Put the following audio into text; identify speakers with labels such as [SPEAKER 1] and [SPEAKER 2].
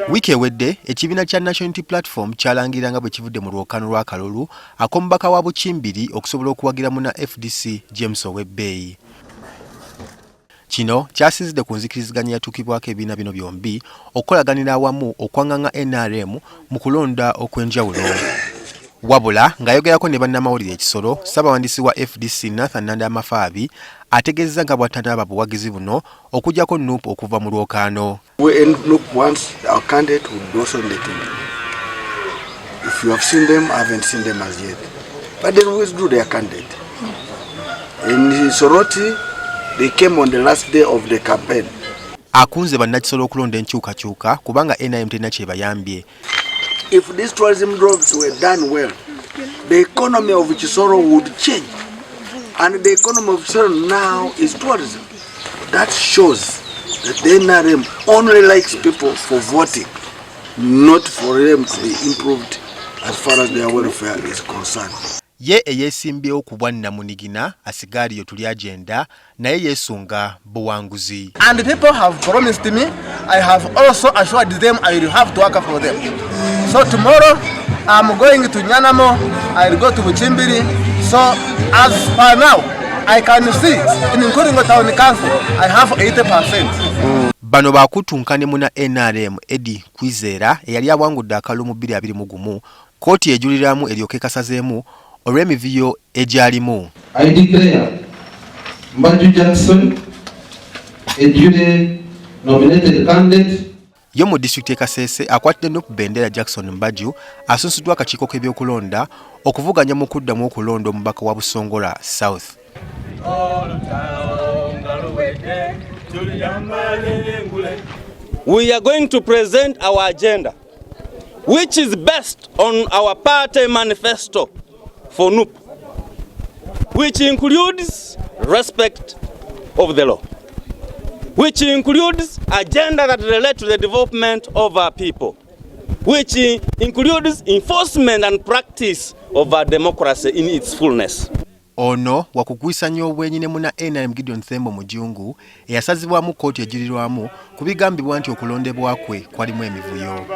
[SPEAKER 1] Wiki ewedde ekibiina kya National Unity Platform kyalangirira nga bwe kivudde mu lwokaano lwa kalulu ak'omubaka wa Bukimbiri okusobola okuwagira muna FDC James Owebbeeyi. Kino kyasinzidde ku nzikiriziganya yatuukibwako ebibiina bino byombi okukolaganira awamu okwanganga NRM mu kulonda okw'enjawulo. Wabula ng'ayogerako ne bannamawulire ekisolo, Ssaabawandiisi wa FDC Nathan Nandamafaabi ategeezezza nga bw'atanaba buwagizi buno okuggyako NUP okuva mu lwokaano.
[SPEAKER 2] NUP wants our candidate would also let him. If you have seen them, I haven't seen them as yet. But they always do their candidate. In Soroti, they came on the last day of the campaign.
[SPEAKER 1] Akunze bannakisolo okulonda enkyukakyuka kubanga NRM terina kyebayambye.
[SPEAKER 2] If these tourism jobs were done well, the economy of Kisoro would change. And the economy of Kisoro now is tourism. That shows that the NRM only likes people for voting, not for them to be improved as far as their welfare is concerned.
[SPEAKER 1] Ye eyeesimbyewo ku bwannamunigina asigaaliyo tuli agenda naye yeesunga buwanguzi.
[SPEAKER 3] And people have promised me, I have also assured them I will have to work for them. So tomorrow I'm going to Nyanamo, I'll go to Bukimbiri. So as for now, I can see, including the town council, I have 80%.
[SPEAKER 1] Bano bakutunkane muna NRM Eddie Kwizera eyali awangudde akalulu 2021 kooti ejuliramu eryoke kasazeemu olw'emivuyo egyalimu.
[SPEAKER 4] I declare Mbaju Jackson a duly nominated candidate.
[SPEAKER 1] Yo mu disitulikiti Kasese akwatidde NUP Bendera Jackson Mbaju asunsuddwa akakiiko k'ebyokulonda okuvuganya mu kuddamu okulonda omubaka wa Busongora South.
[SPEAKER 5] We are going to present our agenda, which is based on our party manifesto for NUP, which includes respect of the law, which includes agenda that relate to the development of our people, which includes enforcement and practice of our democracy in its fullness.
[SPEAKER 1] Ono wakugwisa nnyo obwenyine muna NRM Gideon Thembo Mujungu eyasazibwamu kooti ejulirirwamu kubigambibwa nti okulondebwa kwe kwalimu emivuyo.